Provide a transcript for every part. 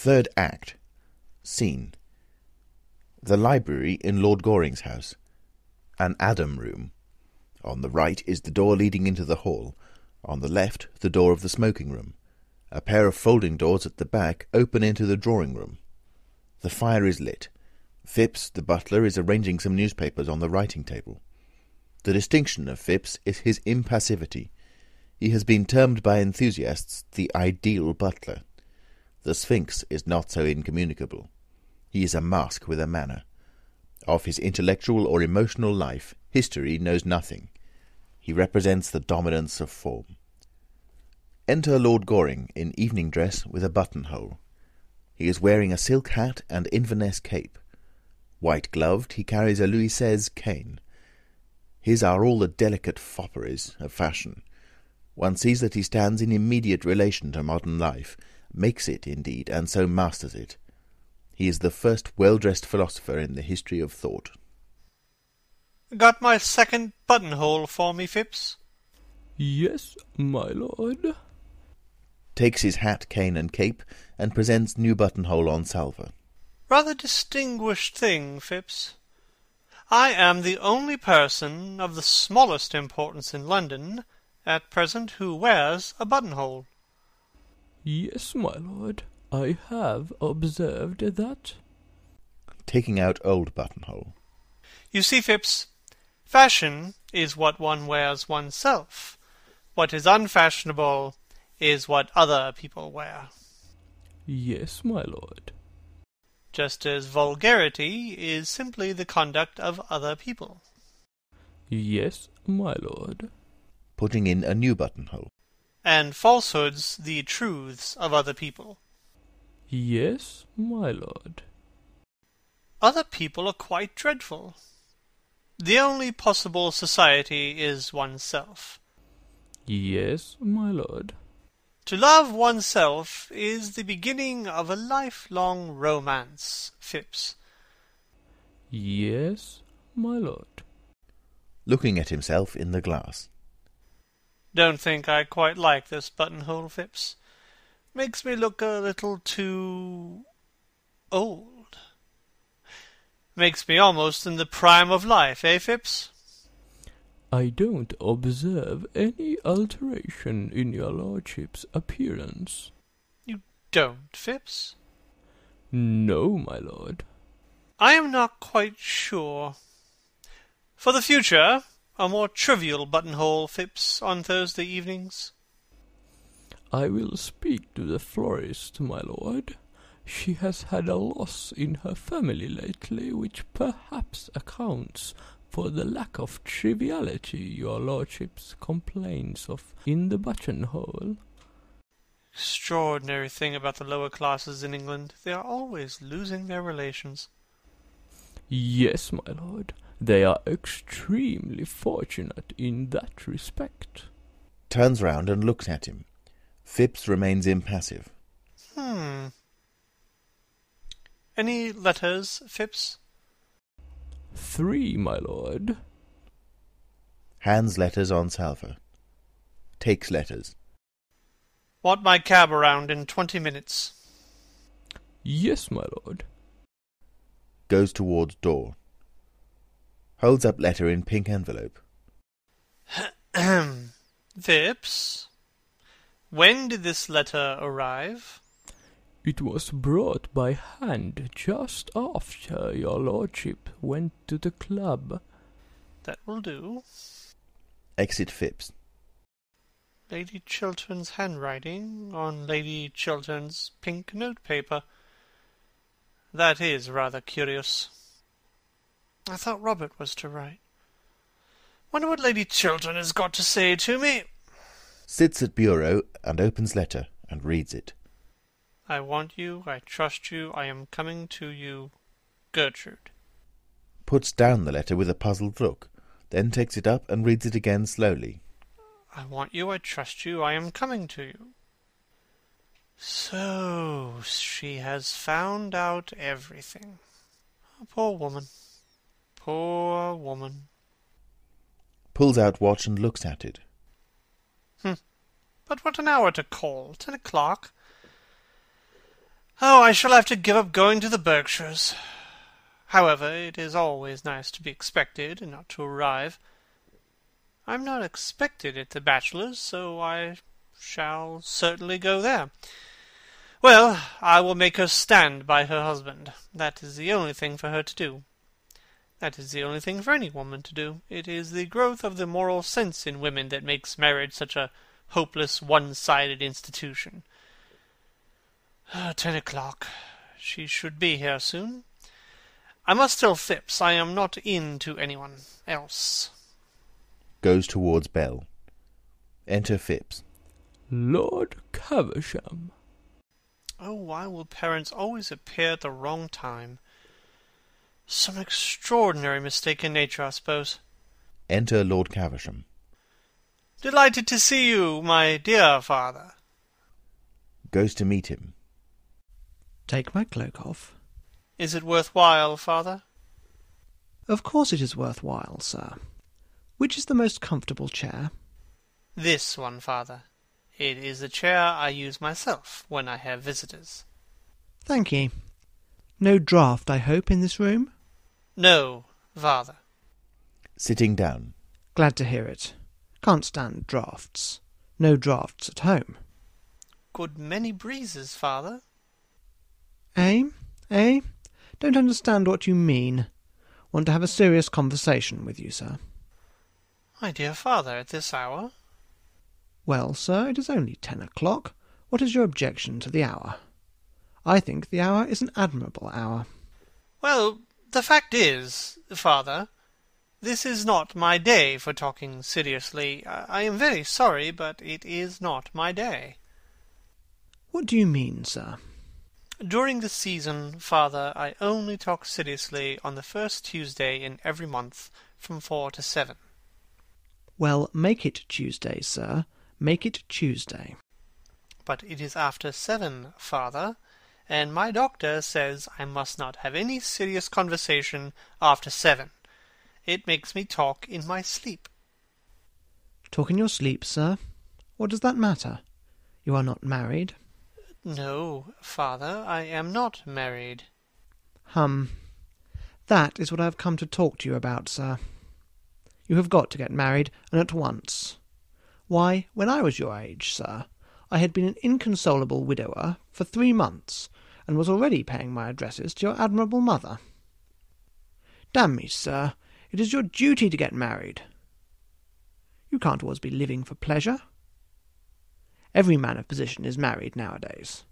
Third act. Scene. The library in Lord Goring's house. An Adam room. On the right is the door leading into the hall. On the left, the door of the smoking room. A pair of folding doors at the back open into the drawing room. The fire is lit. Phipps, the butler, is arranging some newspapers on the writing table. The distinction of Phipps is his impassivity. He has been termed by enthusiasts the ideal butler. The Sphinx is not so incommunicable. He is a mask with a manner. Of his intellectual or emotional life, history knows nothing. He represents the dominance of form. Enter Lord Goring in evening dress with a buttonhole. He is wearing a silk hat and Inverness cape. White-gloved, he carries a Louis XVI cane. His are all the delicate fopperies of fashion. One sees that he stands in immediate relation to modern life, makes it, indeed, and so masters it. He is the first well-dressed philosopher in the history of thought. Got my second buttonhole for me, Phipps? Yes, my lord. Takes his hat, cane, and cape, and presents new buttonhole on salver. Rather distinguished thing, Phipps. I am the only person of the smallest importance in London at present who wears a buttonhole. Yes, my lord. I have observed that. Taking out old buttonhole. You see, Phipps, fashion is what one wears oneself. What is unfashionable is what other people wear. Yes, my lord. Just as vulgarity is simply the conduct of other people. Yes, my lord. Putting in a new buttonhole. And falsehoods the truths of other people. Yes, my lord. Other people are quite dreadful. The only possible society is oneself. Yes, my lord. To love oneself is the beginning of a lifelong romance, Phipps. Yes, my lord. Looking at himself in the glass. Don't think I quite like this buttonhole, Phipps. Makes me look a little too old. Makes me almost in the prime of life, eh, Phipps? I don't observe any alteration in your lordship's appearance. You don't, Phipps? No, my lord. I am not quite sure. For the future, a more trivial buttonhole, Phipps, on Thursday evenings. I will speak to the florist, my lord. She has had a loss in her family lately, which perhaps accounts for the lack of triviality your lordship complains of in the buttonhole. Extraordinary thing about the lower classes in England. They are always losing their relations. Yes, my lord. They are extremely fortunate in that respect. Turns round and looks at him. Phipps remains impassive. Any letters, Phipps? 3, my lord. Hands letters on salver. Takes letters. Want my cab around in 20 minutes. Yes, my lord. Goes towards door. Holds up letter in pink envelope. Phipps, when did this letter arrive? It was brought by hand just after your lordship went to the club. That will do. Exit Phipps. Lady Chiltern's handwriting on Lady Chiltern's pink notepaper. That is rather curious. I thought Robert was to write. Wonder what Lady Chiltern has got to say to me. Sits at bureau and opens letter and reads it. I want you, I trust you, I am coming to you, Gertrude. Puts down the letter with a puzzled look, then takes it up and reads it again slowly. I want you, I trust you, I am coming to you. So, she has found out everything. Oh, poor woman. Poor woman. Pulls out watch and looks at it. But what an hour to call. 10 o'clock. Oh, I shall have to give up going to the Berkshires. However, it is always nice to be expected and not to arrive. I'm not expected at the Bachelor's, so I shall certainly go there. Well, I will make her stand by her husband. That is the only thing for her to do. That is the only thing for any woman to do. It is the growth of the moral sense in women that makes marriage such a hopeless, one-sided institution. 10 o'clock. She should be here soon. I must tell Phipps I am not in to anyone else. Goes towards Bell. Enter Phipps. Lord Caversham. Oh, why will parents always appear at the wrong time? Some extraordinary mistake in nature, I suppose. Enter Lord Caversham. Delighted to see you, my dear father. Goes to meet him. Take my cloak off. Is it worthwhile, father? Of course it is worthwhile, sir. Which is the most comfortable chair? This one, father. It is the chair I use myself when I have visitors. Thank ye. No draught, I hope, in this room? No, father. Sitting down. Glad to hear it. Can't stand draughts. No draughts at home. Good many breezes, father. Eh? Eh? Don't understand what you mean. Want to have a serious conversation with you, sir. My dear father, at this hour? Well, sir, it is only 10 o'clock. What is your objection to the hour? I think the hour is an admirable hour. Well, the fact is, father, this is not my day for talking seriously. I am very sorry, but it is not my day. What do you mean, sir? During the season, father, I only talk seriously on the first Tuesday in every month from 4 to 7. Well, make it Tuesday, sir. Make it Tuesday. But it is after 7, father, and my doctor says I must not have any serious conversation after 7. It makes me talk in my sleep. Talk in your sleep, sir? What does that matter? You are not married. No, father, I am not married. That is what I have come to talk to you about, sir. You have got to get married, and at once. Why, when I was your age, sir, I had been an inconsolable widower for 3 months, and was already paying my addresses to your admirable mother. Damn me, sir, it is your duty to get married. You can't always be living for pleasure. Every man of position is married nowadays.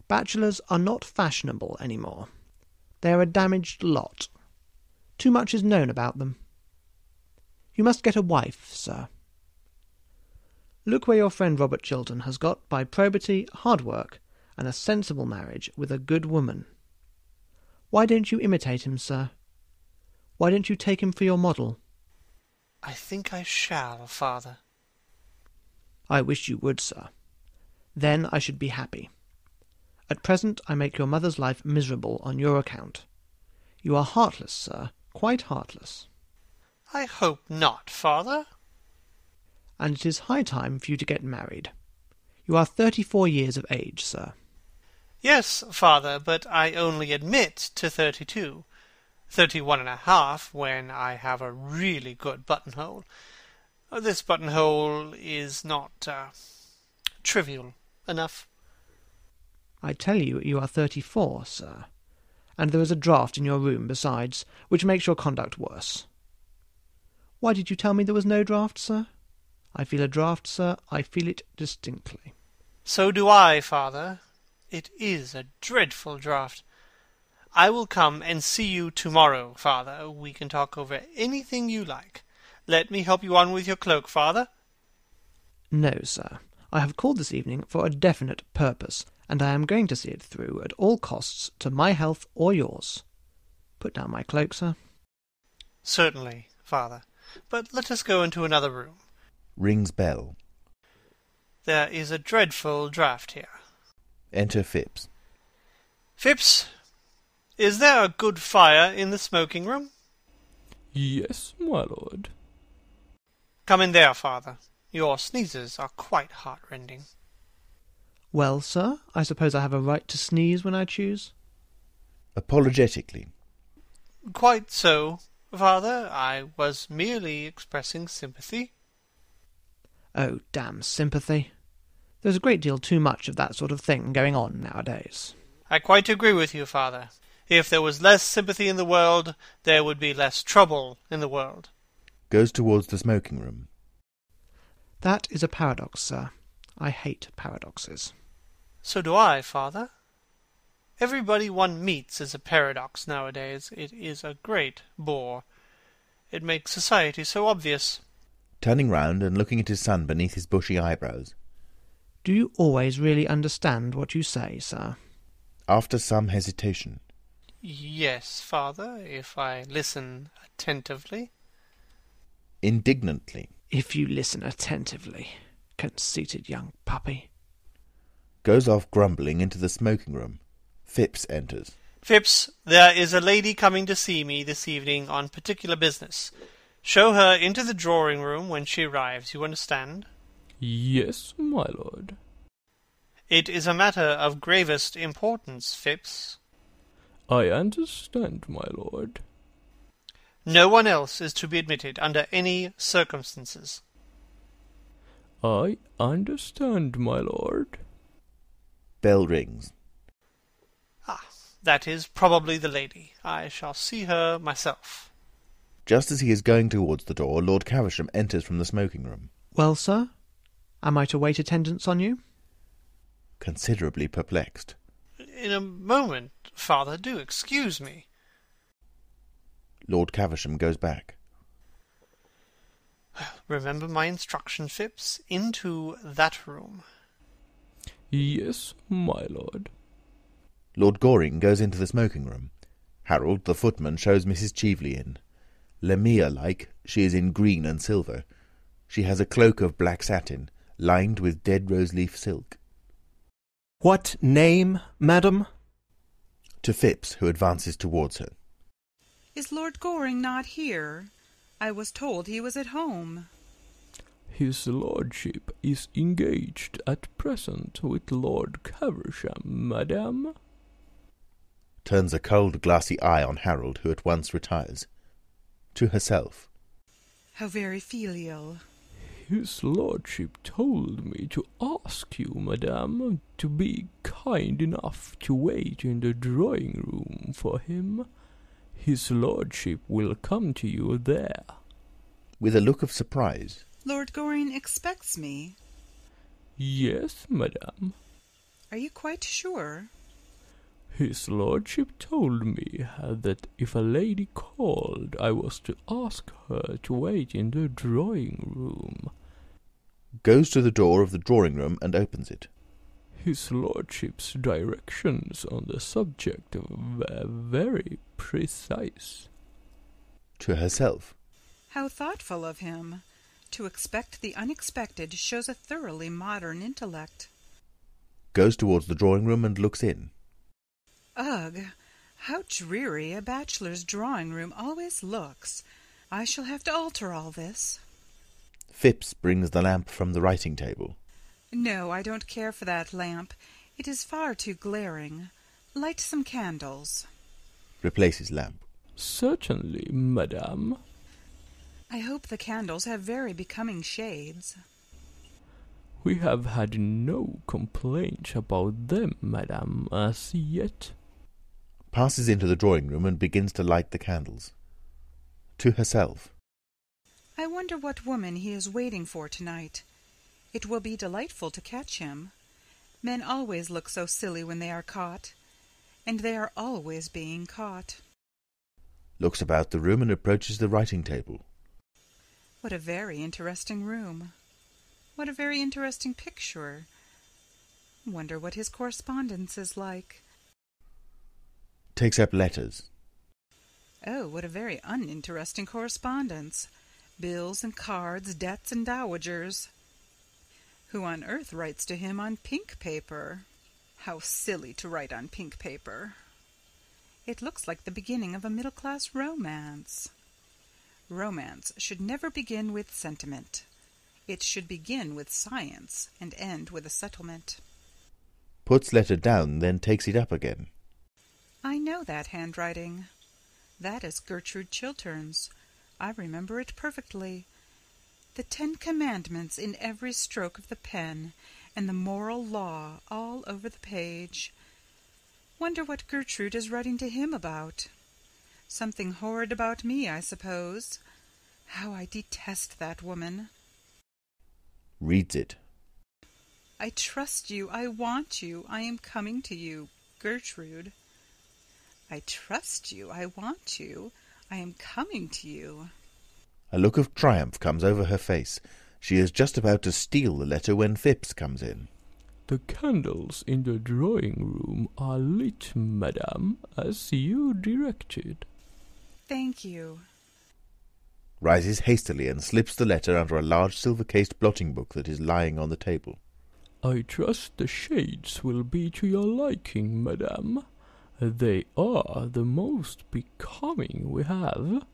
Bachelors are not fashionable any more. They are a damaged lot. Too much is known about them. You must get a wife, sir. Look where your friend Robert Chiltern has got by probity, hard work, and a sensible marriage with a good woman. Why don't you imitate him, sir? Why don't you take him for your model? I think I shall, father. I wish you would, sir. Then I should be happy. At present I make your mother's life miserable on your account. You are heartless, sir, quite heartless. I hope not, father. And it is high time for you to get married. You are 34 years of age, sir. Yes, father, but I only admit to 32. 31.5 when I have a really good buttonhole. This buttonhole is not trivial enough. I tell you, you are 34, sir, and there is a draught in your room besides, which makes your conduct worse. Why did you tell me there was no draught, sir? I feel a draught, sir. I feel it distinctly. So do I, father. It is a dreadful draught. I will come and see you tomorrow, father. We can talk over anything you like. Let me help you on with your cloak, father. No, sir. I have called this evening for a definite purpose, and I am going to see it through at all costs to my health or yours. Put down my cloak, sir. Certainly, father. But let us go into another room. Rings bell. There is a dreadful draught here. Enter Phipps. Phipps, is there a good fire in the smoking room? Yes, my lord. Come in there, father. Your sneezes are quite heart-rending. Well, sir, I suppose I have a right to sneeze when I choose? Apologetically. Quite so, father. I was merely expressing sympathy. Oh, damn sympathy. There's a great deal too much of that sort of thing going on nowadays. I quite agree with you, father. If there was less sympathy in the world, there would be less trouble in the world. Goes towards the smoking room. That is a paradox, sir. I hate paradoxes. So do I, father. Everybody one meets is a paradox nowadays. It is a great bore. It makes society so obvious. Turning round and looking at his son beneath his bushy eyebrows. Do you always really understand what you say, sir? After some hesitation. Yes, father, if I listen attentively. Indignantly. If you listen attentively, conceited young puppy. Goes off grumbling into the smoking room. Phipps enters. Phipps, there is a lady coming to see me this evening on particular business. Show her into the drawing-room when she arrives, you understand? Yes, my lord. It is a matter of gravest importance, Phipps. I understand, my lord. No one else is to be admitted under any circumstances. I understand, my lord. Bell rings. Ah, that is probably the lady. I shall see her myself. Just as he is going towards the door, Lord Caversham enters from the smoking room. Well, sir, am I to wait attendance on you? Considerably perplexed. In a moment, father, do excuse me. Lord Caversham goes back. Remember my instruction, Phipps. Into that room. Yes, my lord. Lord Goring goes into the smoking room. Harold, the footman, shows Mrs. Cheveley in. Lemire-like, she is in green and silver. She has a cloak of black satin, lined with dead rose-leaf silk. What name, madam? To Phipps, who advances towards her. Is Lord Goring not here? I was told he was at home. His lordship is engaged at present with Lord Caversham, madam. Turns a cold, glassy eye on Harold, who at once retires. To herself. How very filial. His lordship told me to ask you, madam, to be kind enough to wait in the drawing-room for him. His lordship will come to you there. With a look of surprise. Lord Goring expects me. Yes, madam. Are you quite sure? His lordship told me that if a lady called, I was to ask her to wait in the drawing-room. Goes to the door of the drawing-room and opens it. His lordship's directions on the subject were very precise. To herself. How thoughtful of him. To expect the unexpected shows a thoroughly modern intellect. Goes towards the drawing-room and looks in. Ugh! How dreary a bachelor's drawing-room always looks. I shall have to alter all this. Phipps brings the lamp from the writing-table. No, I don't care for that lamp. It is far too glaring. Light some candles. Replaces lamp. Certainly, madam. I hope the candles have very becoming shades. We have had no complaint about them, madam, as yet. Passes into the drawing-room and begins to light the candles. To herself. I wonder what woman he is waiting for tonight. It will be delightful to catch him. Men always look so silly when they are caught, and they are always being caught. Looks about the room and approaches the writing-table. What a very interesting room. What a very interesting picture. Wonder what his correspondence is like. Takes up letters. Oh, what a very uninteresting correspondence. Bills and cards, debts and dowagers. Who on earth writes to him on pink paper? How silly to write on pink paper. It looks like the beginning of a middle-class romance. Romance should never begin with sentiment. It should begin with science and end with a settlement. puts letter down, then takes it up again. I know that handwriting. That is Gertrude Chiltern's. I remember it perfectly. The 10 Commandments in every stroke of the pen, and the moral law all over the page. Wonder what Gertrude is writing to him about. Something horrid about me, I suppose. How I detest that woman. Reads it. I trust you. I want you. I am coming to you, Gertrude. I trust you. I want you. I am coming to you. A look of triumph comes over her face. She is just about to steal the letter when Phipps comes in. The candles in the drawing-room are lit, madame, as you directed. Thank you. Rises hastily and slips the letter under a large silver-cased blotting book that is lying on the table. I trust the shades will be to your liking, madame. They are the most becoming we have.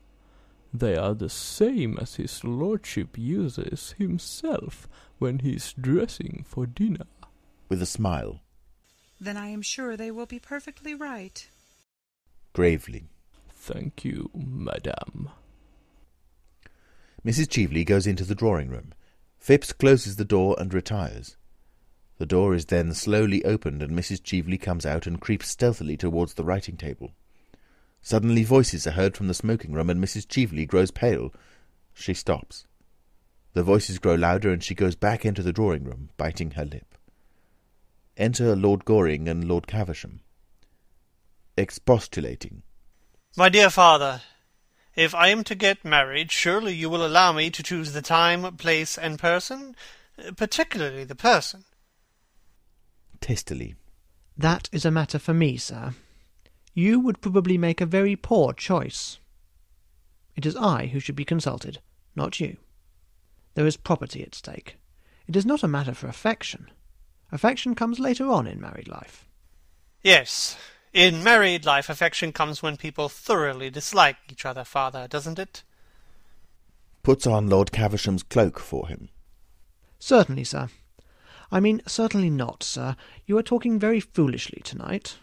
They are the same as his lordship uses himself when he's dressing for dinner. With a smile. Then I am sure they will be perfectly right. Gravely. Thank you, madame. Mrs. Cheveley goes into the drawing-room. Phipps closes the door and retires. The door is then slowly opened, and Mrs. Cheveley comes out and creeps stealthily towards the writing-table. Suddenly voices are heard from the smoking-room, and Mrs. Cheveley grows pale. She stops. The voices grow louder, and she goes back into the drawing-room, biting her lip. Enter Lord Goring and Lord Caversham. Expostulating. My dear father, if I am to get married, surely you will allow me to choose the time, place, and person, particularly the person. Testily. That is a matter for me, sir. You would probably make a very poor choice. It is I who should be consulted, not you. There is property at stake. It is not a matter for affection. Affection comes later on in married life. Yes, in married life affection comes when people thoroughly dislike each other, father, doesn't it? Puts on Lord Caversham's cloak for him. Certainly, sir. I mean, certainly not, sir. You are talking very foolishly tonight.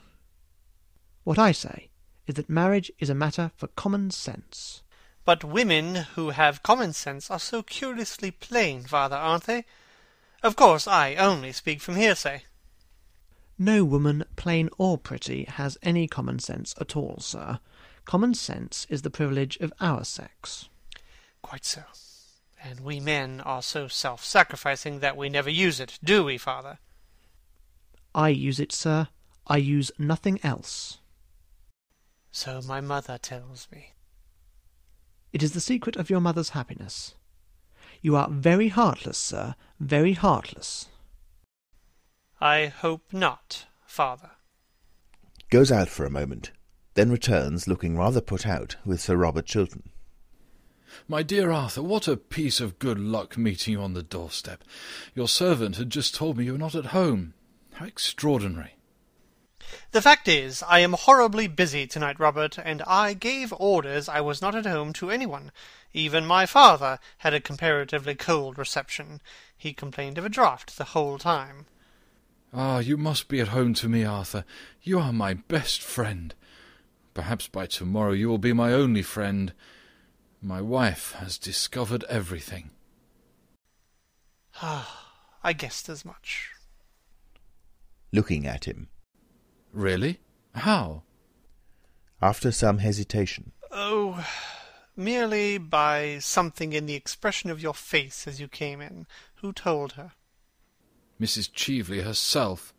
What I say is that marriage is a matter for common sense. But women who have common sense are so curiously plain, father, aren't they? Of course, I only speak from hearsay. No woman, plain or pretty, has any common sense at all, sir. Common sense is the privilege of our sex. Quite so. And we men are so self-sacrificing that we never use it, do we, father? I use it, sir. I use nothing else. So my mother tells me. It is the secret of your mother's happiness. You are very heartless, sir, very heartless. I hope not, father. Goes out for a moment, then returns, looking rather put out, with Sir Robert Chiltern. My dear Arthur, what a piece of good luck meeting you on the doorstep. Your servant had just told me you were not at home. How extraordinary. The fact is, I am horribly busy tonight, Robert, and I gave orders I was not at home to anyone. Even my father had a comparatively cold reception. He complained of a draught the whole time. Ah, you must be at home to me, Arthur. You are my best friend. Perhaps by tomorrow you will be my only friend. My wife has discovered everything. I guessed as much. Looking at him. Really? How? After some hesitation. Oh, merely by something in the expression of your face as you came in. Who told her? Mrs. Cheveley herself.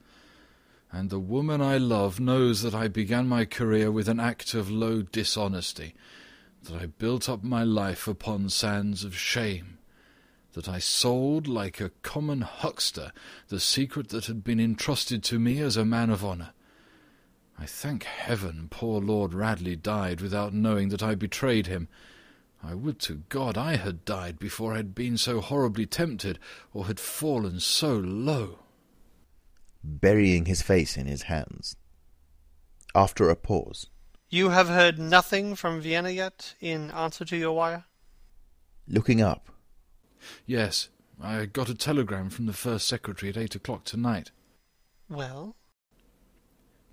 And the woman I love knows that I began my career with an act of low dishonesty, that I built up my life upon sands of shame, that I sold like a common huckster the secret that had been entrusted to me as a man of honour. I thank heaven poor Lord Radley died without knowing that I betrayed him. I would to God I had died before I had been so horribly tempted, or had fallen so low. Burying his face in his hands. After a pause. You have heard nothing from Vienna yet, in answer to your wire? Looking up. Yes, I got a telegram from the first secretary at 8 o'clock tonight. Well,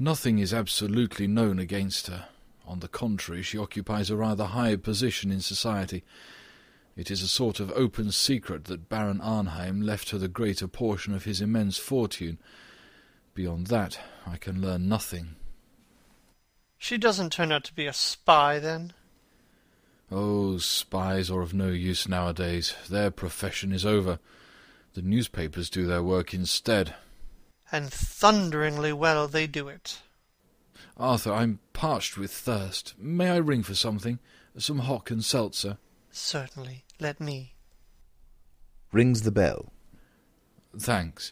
Nothing is absolutely known against her. On the contrary, she occupies a rather high position in society. It is a sort of open secret that Baron Arnheim left her the greater portion of his immense fortune. Beyond that, I can learn nothing. She doesn't turn out to be a spy, then? Oh, spies are of no use nowadays. Their profession is over. The newspapers do their work instead. And thunderingly well they do it. Arthur, I'm parched with thirst. May I ring for something? Some hock and seltzer? Certainly. Let me. Rings the bell. Thanks.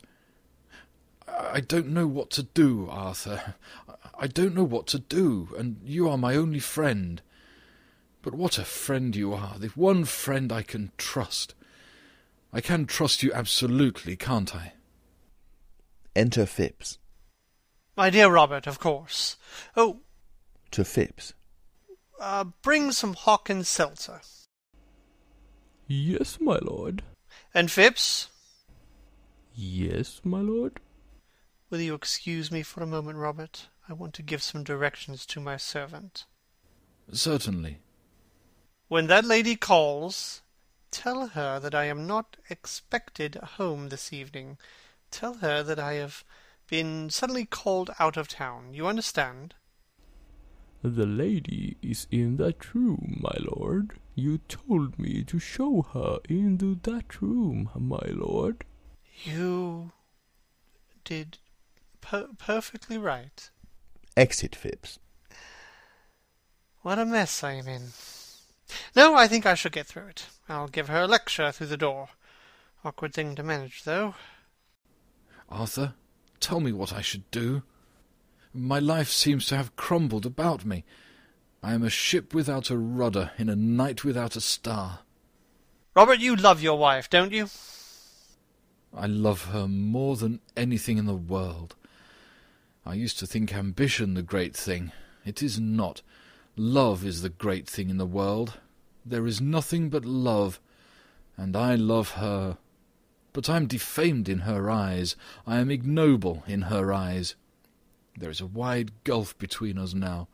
I don't know what to do, Arthur. I don't know what to do, and you are my only friend. But what a friend you are, the one friend I can trust. I can trust you absolutely, can't I? Enter Phipps. My dear Robert, of course. Oh, To Phipps. bring some hock and seltzer. Yes, my lord. And Phipps, Yes, my lord. will you excuse me for a moment, Robert? I want to give some directions to my servant. Certainly. When that lady calls, tell her that I am not expected home this evening. Tell her that I have been suddenly called out of town. You understand? The lady is in that room, my lord. You told me to show her into that room, my lord. You did perfectly right. Exit Phipps. What a mess I am in. No, I think I shall get through it. I'll give her a lecture through the door. Awkward thing to manage, though. Arthur, tell me what I should do. My life seems to have crumbled about me. I am a ship without a rudder in a night without a star. Robert, you love your wife, don't you? I love her more than anything in the world. I used to think ambition the great thing. It is not. Love is the great thing in the world. There is nothing but love, and I love her. But I am defamed in her eyes. I am ignoble in her eyes. There is a wide gulf between us now.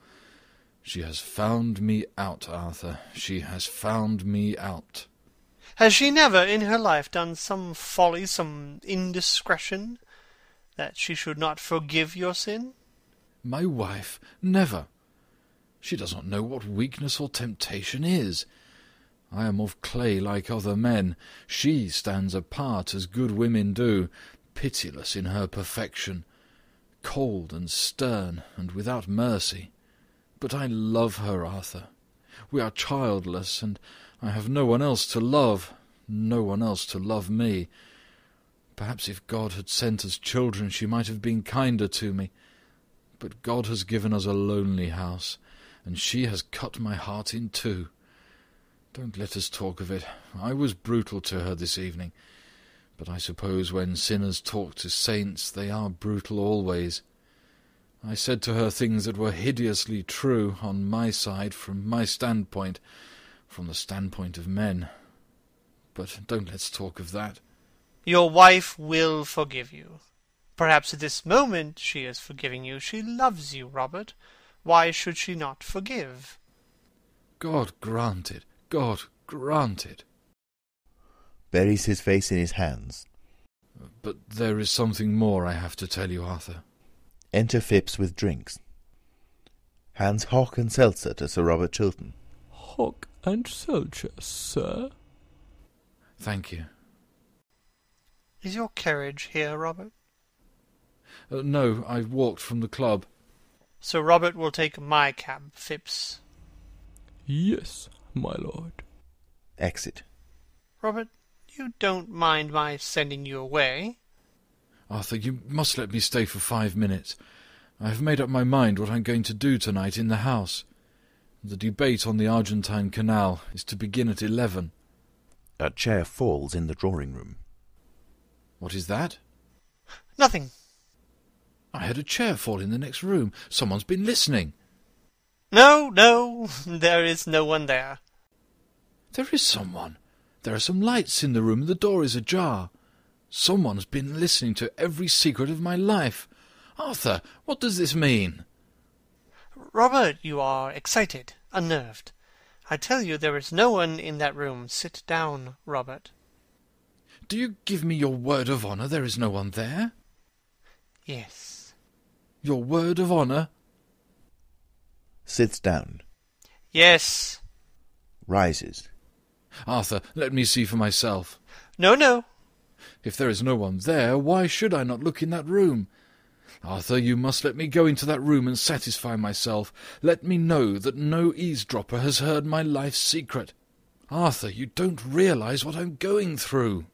She has found me out, Arthur. She has found me out. Has she never in her life done some folly, some indiscretion, that she should not forgive your sin? My wife? Never. She does not know what weakness or temptation is. I am of clay like other men. She stands apart as good women do, pitiless in her perfection, cold and stern and without mercy. But I love her, Arthur. We are childless, and I have no one else to love, no one else to love me. Perhaps if God had sent us children, she might have been kinder to me. But God has given us a lonely house, and she has cut my heart in two. Don't let us talk of it. I was brutal to her this evening, but I suppose when sinners talk to saints, they are brutal always. I said to her things that were hideously true on my side, from my standpoint, from the standpoint of men. But don't let's talk of that. Your wife will forgive you. Perhaps at this moment she is forgiving you. She loves you, Robert. Why should she not forgive? God grant it. God grant it. Buries his face in his hands. But there is something more I have to tell you, Arthur. Enter Phipps with drinks. Hands hock and seltzer to Sir Robert Chiltern. Hock and seltzer, sir. Thank you. Is your carriage here, Robert? No, I walked from the club. Sir Robert will take my cab, Phipps. Yes, my lord. Exit. Robert, you don't mind my sending you away? Arthur, you must let me stay for 5 minutes. I have made up my mind what I'm going to do tonight in the house. The debate on the Argentine Canal is to begin at 11. A chair falls in the drawing-room. What is that? Nothing. I heard a chair fall in the next room. Someone's been listening. No, there is no one there. There is someone. There are some lights in the room and the door is ajar. Someone's been listening to every secret of my life. Arthur, what does this mean? Robert, you are excited, unnerved. I tell you there is no one in that room. Sit down, Robert. Do you give me your word of honour there is no one there? Yes. Your word of honour? Sits down. Yes. Rises. Arthur, let me see for myself. No, no. If there is no one there, why should I not look in that room? Arthur, you must let me go into that room and satisfy myself. Let me know that no eavesdropper has heard my life's secret. Arthur, you don't realize what I'm going through.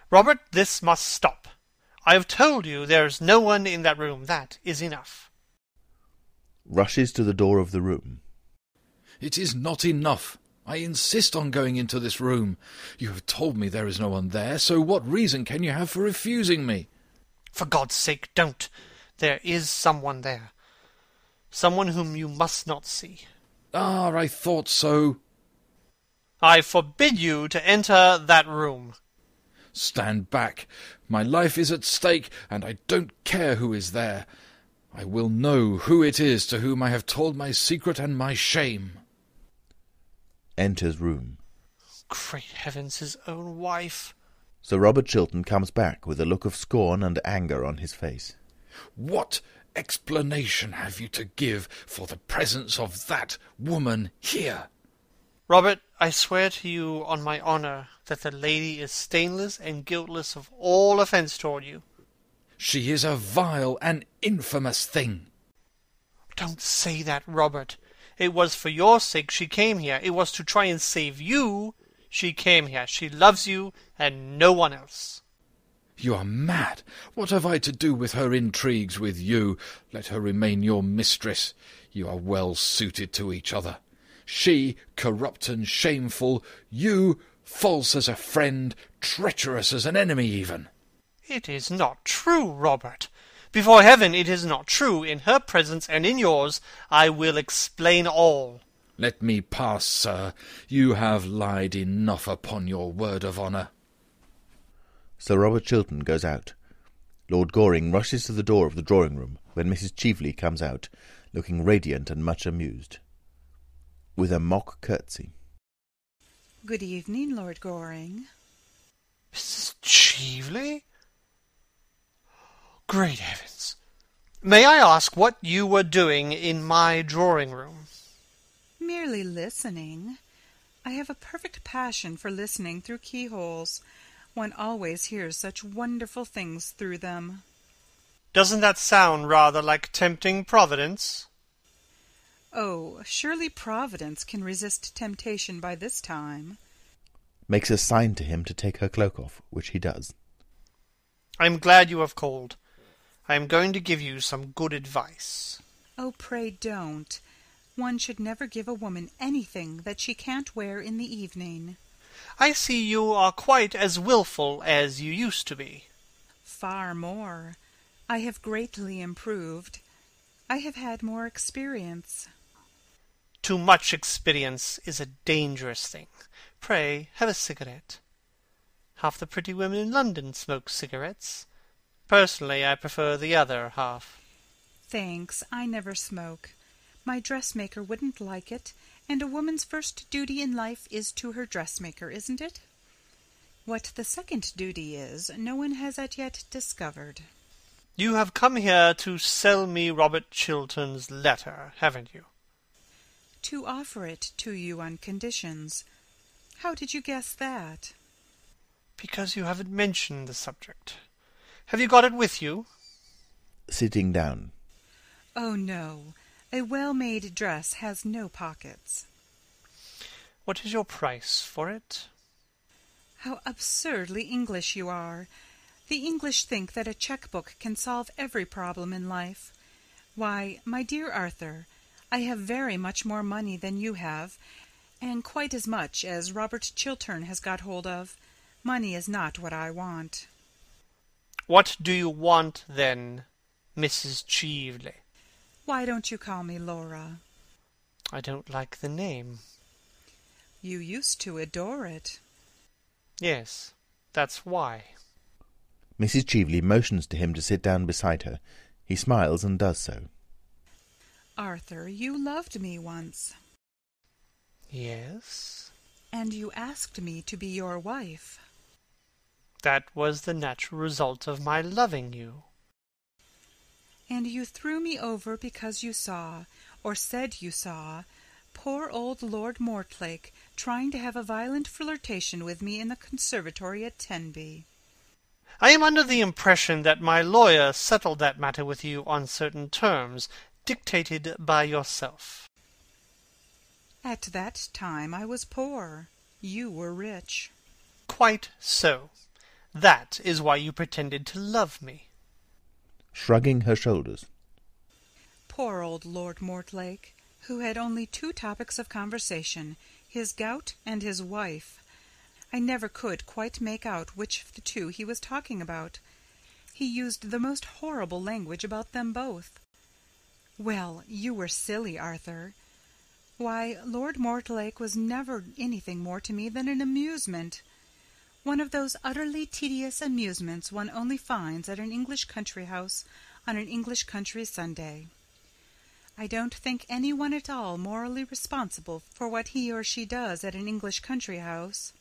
Robert, this must stop. I have told you there is no one in that room. That is enough. Rushes to the door of the room. It is not enough. I insist on going into this room. You have told me there is no one there, so what reason can you have for refusing me? For God's sake, don't. There is someone there. Someone whom you must not see. Ah, I thought so. I forbid you to enter that room. Stand back. My life is at stake, and I don't care who is there. I will know who it is to whom I have told my secret and my shame. Enters room. Great heavens, his own wife. Sir Robert Chiltern comes back with a look of scorn and anger on his face. What explanation have you to give for the presence of that woman here? Robert, I swear to you on my honour that the lady is stainless and guiltless of all offence toward you. She is a vile and infamous thing. Don't say that, Robert. It was for your sake she came here. It was to try and save you. She came here. She loves you and no one else. You are mad. What have I to do with her intrigues with you? Let her remain your mistress. You are well suited to each other. She, corrupt and shameful. You, false as a friend, treacherous as an enemy even. It is not true, Robert. Before heaven, it is not true. In her presence and in yours, I will explain all. Let me pass, sir. You have lied enough upon your word of honour. Sir Robert Chiltern goes out. Lord Goring rushes to the door of the drawing-room when Mrs. Cheveley comes out, looking radiant and much amused. With a mock curtsy. Good evening, Lord Goring. Mrs. Cheveley? Great heavens! May I ask what you were doing in my drawing-room? Merely listening. I have a perfect passion for listening through keyholes. One always hears such wonderful things through them. Doesn't that sound rather like tempting Providence? Oh, surely Providence can resist temptation by this time. Makes a sign to him to take her cloak off, which he does. I am glad you have called. I am going to give you some good advice. Oh, pray don't. One should never give a woman anything that she can't wear in the evening. I see you are quite as willful as you used to be. Far more. I have greatly improved. I have had more experience. Too much experience is a dangerous thing. Pray, have a cigarette. Half the pretty women in London smoke cigarettes. Personally, I prefer the other half. Thanks, I never smoke. My dressmaker wouldn't like it, and a woman's first duty in life is to her dressmaker, isn't it? What the second duty is, no one has as yet discovered. You have come here to sell me Robert Chiltern's letter, haven't you? To offer it to you on conditions. How did you guess that? Because you haven't mentioned the subject. Have you got it with you? Sitting down. Oh, no. A well-made dress has no pockets. What is your price for it? How absurdly English you are. The English think that a cheque-book can solve every problem in life. Why, my dear Arthur, I have very much more money than you have, and quite as much as Robert Chiltern has got hold of. Money is not what I want. What do you want, then, Mrs. Cheveley? Why don't you call me Laura? I don't like the name. You used to adore it. Yes, that's why. Mrs. Cheveley motions to him to sit down beside her. He smiles and does so. Arthur, you loved me once. Yes? And you asked me to be your wife. That was the natural result of my loving you. And you threw me over because you saw, or said you saw, poor old Lord Mortlake trying to have a violent flirtation with me in the conservatory at Tenby. I am under the impression that my lawyer settled that matter with you on certain terms, dictated by yourself. At that time I was poor. You were rich. Quite so. That is why you pretended to love me. Shrugging her shoulders. Poor old Lord Mortlake, who had only 2 topics of conversation, his gout and his wife. I never could quite make out which of the 2 he was talking about. He used the most horrible language about them both. Well, you were silly, Arthur. Why, Lord Mortlake was never anything more to me than an amusement. One of those utterly tedious amusements one only finds at an English country house on an English country Sunday. I don't think any one at all morally responsible for what he or she does at an English country house.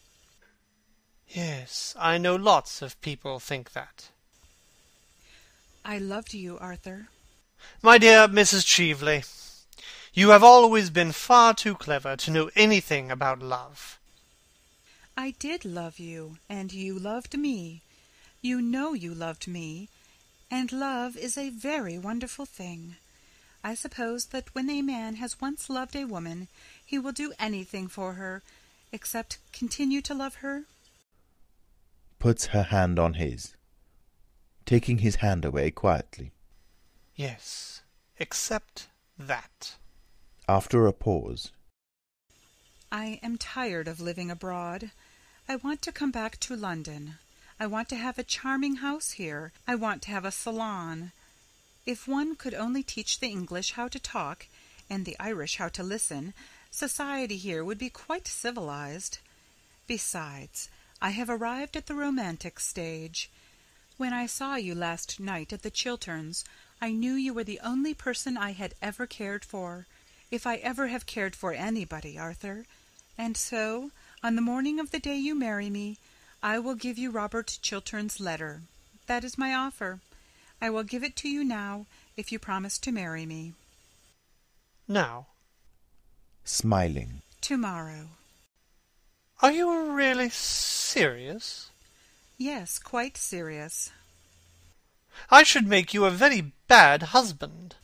Yes, I know lots of people think that. I loved you, Arthur. My dear Mrs. Cheveley, you have always been far too clever to know anything about love. I did love you, and you loved me. You know you loved me, and love is a very wonderful thing. I suppose that when a man has once loved a woman, he will do anything for her, except continue to love her. Puts her hand on his, taking his hand away quietly. Yes, except that. After a pause. I am tired of living abroad. I want to come back to London. I want to have a charming house here. I want to have a salon. If one could only teach the English how to talk, and the Irish how to listen, society here would be quite civilized. Besides, I have arrived at the romantic stage. When I saw you last night at the Chilterns, I knew you were the only person I had ever cared for, if I ever have cared for anybody, Arthur. And so, on the morning of the day you marry me, I will give you Robert Chiltern's letter. That is my offer. I will give it to you now, if you promise to marry me. Now. Smiling. Tomorrow. Are you really serious? Yes, quite serious. I should make you a very bad husband.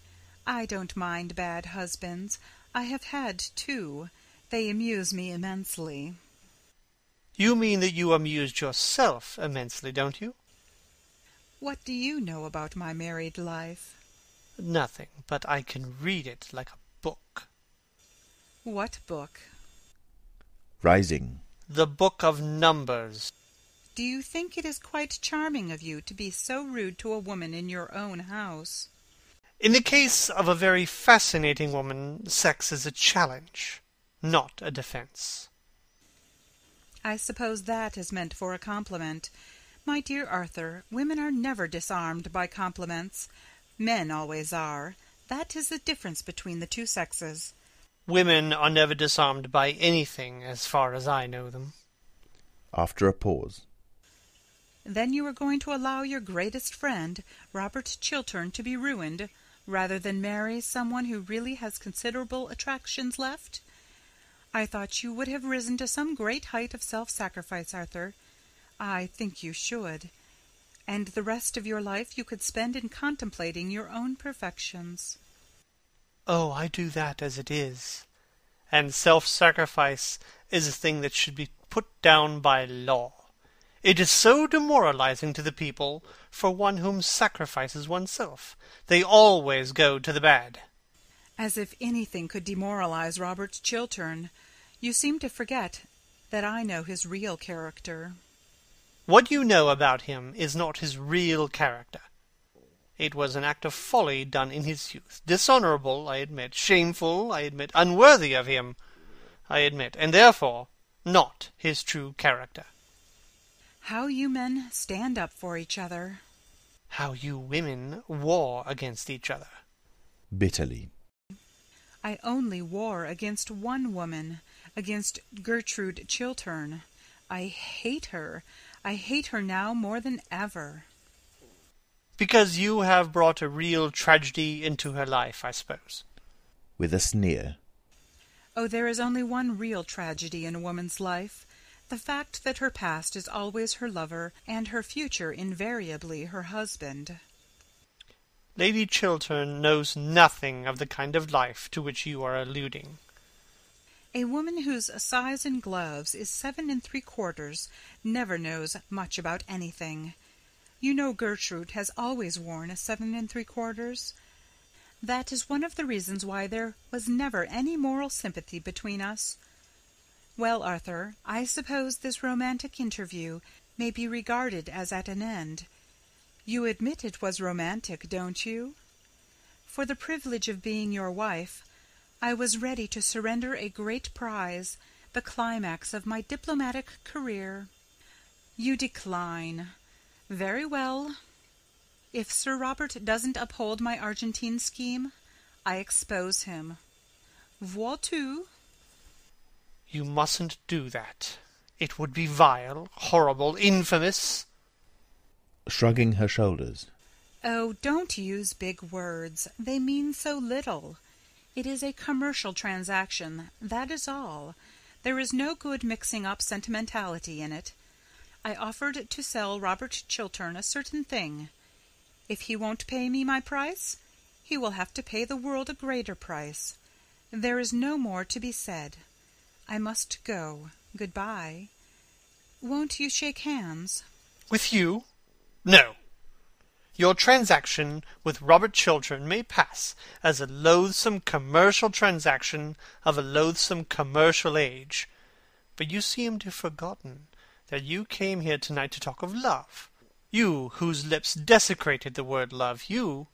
I don't mind bad husbands. I have had 2. They amuse me immensely. You mean that you amused yourself immensely, don't you? What do you know about my married life? Nothing, but I can read it like a book. What book? Rising. The book of numbers. Do you think it is quite charming of you to be so rude to a woman in your own house? In the case of a very fascinating woman, sex is a challenge, not a defense. I suppose that is meant for a compliment. My dear Arthur, women are never disarmed by compliments. Men always are. That is the difference between the 2 sexes. Women are never disarmed by anything, as far as I know them. After a pause. Then you are going to allow your greatest friend, Robert Chiltern, to be ruined, rather than marry someone who really has considerable attractions left? I thought you would have risen to some great height of self-sacrifice, Arthur. I think you should. And the rest of your life you could spend in contemplating your own perfections. Oh, I do that as it is. And self-sacrifice is a thing that should be put down by law. It is so demoralizing to the people for one whom sacrifices oneself. They always go to the bad. As if anything could demoralize Robert Chiltern. You seem to forget that I know his real character. What you know about him is not his real character. It was an act of folly done in his youth. Dishonourable, I admit. Shameful, I admit. Unworthy of him, I admit. And therefore, not his true character. How you men stand up for each other. how you women war against each other. Bitterly. I only war against one woman, against Gertrude Chiltern. I hate her. I hate her now more than ever. Because you have brought a real tragedy into her life, I suppose. With a sneer. Oh, there is only one real tragedy in a woman's life. The fact that her past is always her lover, and her future invariably her husband. Lady Chiltern knows nothing of the kind of life to which you are alluding. A woman whose size in gloves is 7 3/4 never knows much about anything. You know Gertrude has always worn a 7 3/4. That is one of the reasons why there was never any moral sympathy between us. Well, Arthur, I suppose this romantic interview may be regarded as at an end. You admit it was romantic, don't you? For the privilege of being your wife, I was ready to surrender a great prize, the climax of my diplomatic career. You decline. Very well. If Sir Robert doesn't uphold my Argentine scheme, I expose him. Vois-tu? You mustn't do that. It would be vile, horrible, infamous. Shrugging her shoulders. Oh, don't use big words. They mean so little. It is a commercial transaction, that is all. There is no good mixing up sentimentality in it. I offered to sell Robert Chiltern a certain thing. If he won't pay me my price, he will have to pay the world a greater price. There is no more to be said. I must go. Good-bye. Won't you shake hands? With you? No. Your transaction with Robert Chiltern may pass as a loathsome commercial transaction of a loathsome commercial age, but you seem to have forgotten that you came here tonight to talk of love. You, whose lips desecrated the word love, you,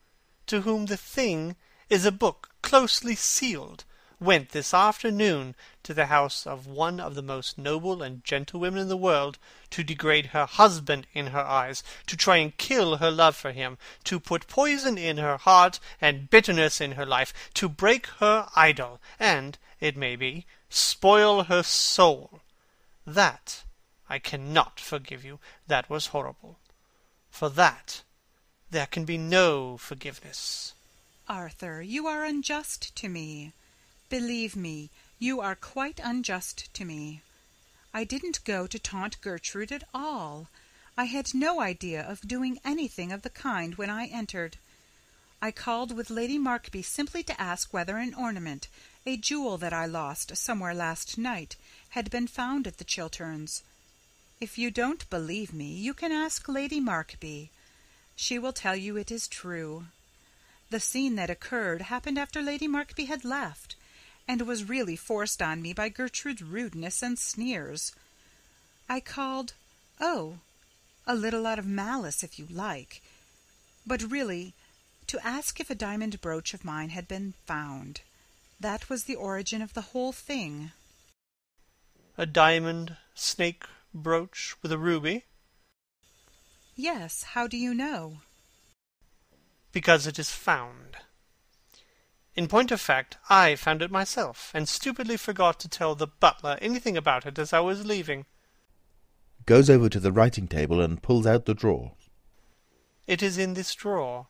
to whom the thing is a book closely sealed, went this afternoon to the house of one of the most noble and gentle women in the world, to degrade her husband in her eyes, to try and kill her love for him, to put poison in her heart and bitterness in her life, to break her idol, and, it may be, spoil her soul. That I cannot forgive you. That was horrible. For that there can be no forgiveness. Arthur, you are unjust to me. Believe me, you are quite unjust to me. I didn't go to taunt Gertrude at all. I had no idea of doing anything of the kind when I entered. I called with Lady Markby simply to ask whether an ornament, a jewel that I lost somewhere last night, had been found at the Chilterns. If you don't believe me, you can ask Lady Markby. She will tell you it is true. The scene that occurred happened after Lady Markby had left, and was really forced on me by Gertrude's rudeness and sneers. I called, a little out of malice, if you like, but really to ask if a diamond brooch of mine had been found. That was the origin of the whole thing. A diamond snake brooch with a ruby? Yes, how do you know? Because it is found. In point of fact, I found it myself, and stupidly forgot to tell the butler anything about it as I was leaving. Goes over to the writing table and pulls out the drawer. It is in this drawer.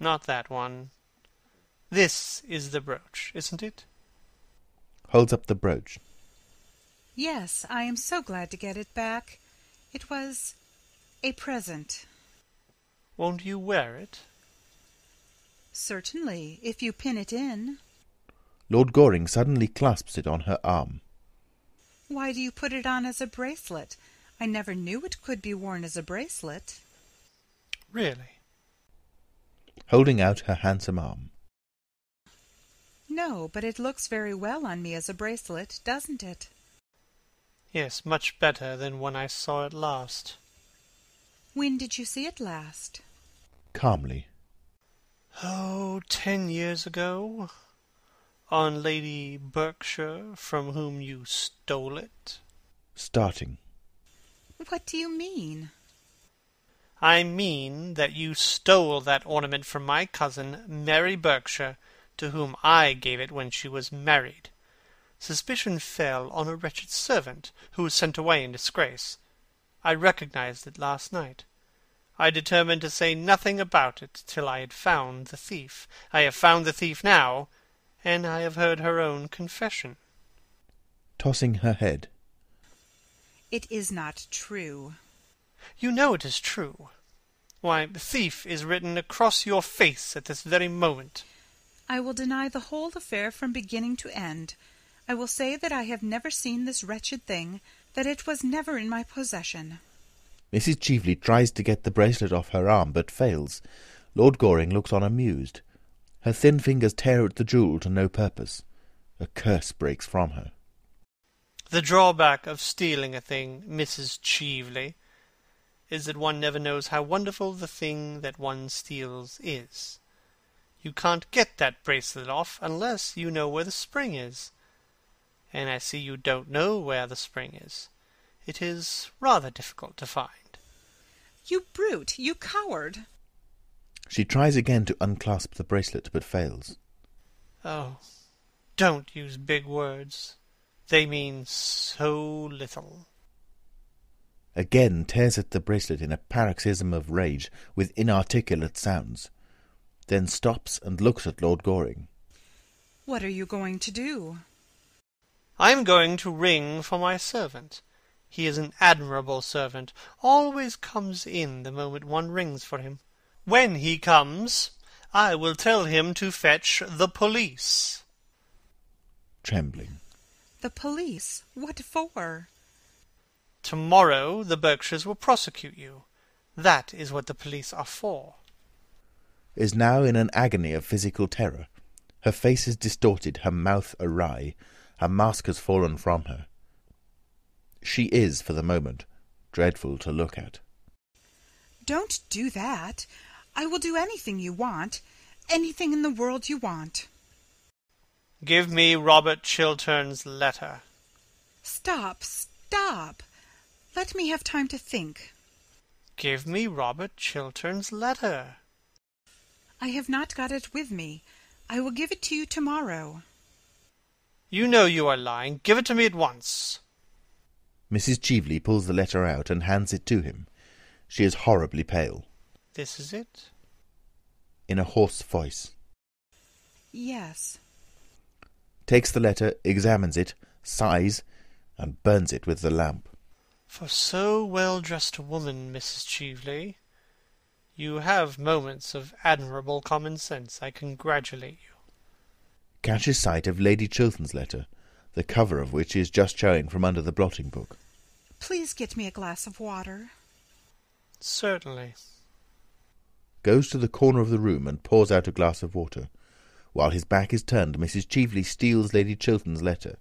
Not that one. This is the brooch, isn't it? Holds up the brooch. Yes, I am so glad to get it back. It was a present. Won't you wear it? Certainly, if you pin it in. Lord Goring suddenly clasps it on her arm. Why do you put it on as a bracelet? I never knew it could be worn as a bracelet. Really? Holding out her handsome arm. No, but it looks very well on me as a bracelet, doesn't it? Yes, much better than when I saw it last. When did you see it last? Calmly. 10 years ago. On Lady Berkshire, from whom you stole it. Starting. What do you mean? I mean that you stole that ornament from my cousin, Mary Berkshire, to whom I gave it when she was married. Suspicion fell on a wretched servant, who was sent away in disgrace. I recognized it last night. I determined to say nothing about it till I had found the thief. I have found the thief now, and I have heard her own confession. Tossing her head. It is not true. You know it is true. Why, the thief is written across your face at this very moment. I will deny the whole affair from beginning to end. I will say that I have never seen this wretched thing, that it was never in my possession. Mrs. Cheveley tries to get the bracelet off her arm, but fails. Lord Goring looks on amused. Her thin fingers tear at the jewel to no purpose. A curse breaks from her. The drawback of stealing a thing, Mrs. Cheveley, is that one never knows how wonderful the thing that one steals is. You can't get that bracelet off unless you know where the spring is. And I see you don't know where the spring is. It is rather difficult to find. You brute! You coward! She tries again to unclasp the bracelet, but fails. Oh, don't use big words. They mean so little. Again tears at the bracelet in a paroxysm of rage, with inarticulate sounds. Then stops and looks at Lord Goring. What are you going to do? I am going to ring for my servant. He is an admirable servant, always comes in the moment one rings for him. When he comes, I will tell him to fetch the police. Trembling. The police? What for? Tomorrow the Berkshires will prosecute you. That is what the police are for. Is now in an agony of physical terror. Her face is distorted, her mouth awry. Her mask has fallen from her. She is, for the moment, dreadful to look at. Don't do that. I will do anything you want. Anything in the world you want. Give me Robert Chiltern's letter. Stop, stop. Let me have time to think. Give me Robert Chiltern's letter. I have not got it with me. I will give it to you tomorrow. You know you are lying. Give it to me at once. Mrs. Cheveley pulls the letter out and hands it to him. She is horribly pale. This is it? In a hoarse voice. Yes. Takes the letter, examines it, sighs, and burns it with the lamp. For so well-dressed a woman, Mrs. Cheveley, you have moments of admirable common sense. I congratulate you. Catches sight of Lady Chiltern's letter, the cover of which is just showing from under the blotting book. Please get me a glass of water. Certainly. Goes to the corner of the room and pours out a glass of water. While his back is turned, Mrs. Cheveley steals Lady Chiltern's letter.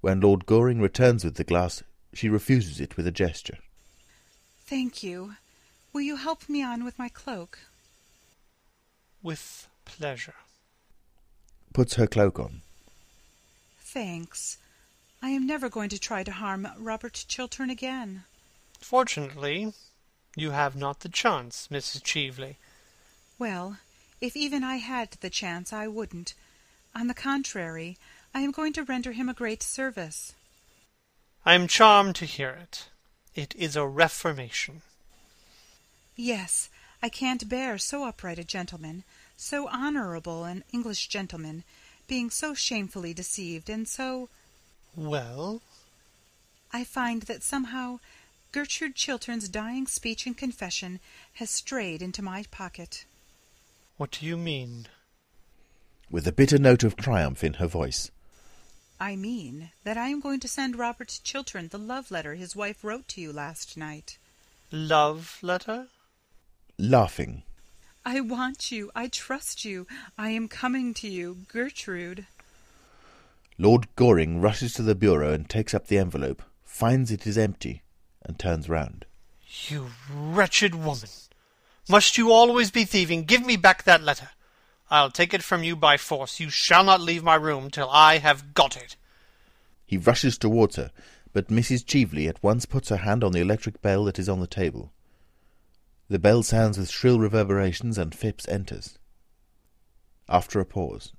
When Lord Goring returns with the glass, she refuses it with a gesture. Thank you. Will you help me on with my cloak? With pleasure. Puts her cloak on. Thanks. I am never going to try to harm Robert Chiltern again. Fortunately, you have not the chance, Mrs. Cheveley. Well, if even I had the chance, I wouldn't. On the contrary, I am going to render him a great service. I am charmed to hear it. It is a reformation. Yes, I can't bear so upright a gentleman, so honourable an English gentleman, being so shamefully deceived, and so... Well? I find that somehow Gertrude Chiltern's dying speech and confession has strayed into my pocket. What do you mean? With a bitter note of triumph in her voice. I mean that I am going to send Robert Chiltern the love letter his wife wrote to you last night. Love letter? Laughing. I want you. I trust you. I am coming to you, Gertrude. Lord Goring rushes to the bureau and takes up the envelope, finds it is empty, and turns round. You wretched woman! Must you always be thieving? Give me back that letter. I'll take it from you by force. You shall not leave my room till I have got it. He rushes towards her, but Mrs. Cheveley at once puts her hand on the electric bell that is on the table. The bell sounds with shrill reverberations, and Phipps enters. After a pause.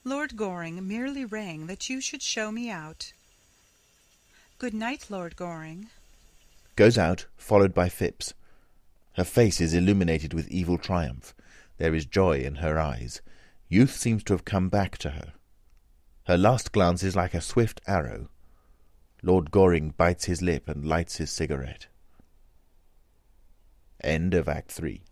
Lord Goring merely rang that you should show me out. Good night, Lord Goring. Goes out, followed by Phipps. Her face is illuminated with evil triumph. There is joy in her eyes. Youth seems to have come back to her. Her last glance is like a swift arrow. Lord Goring bites his lip and lights his cigarette. End of Act 3.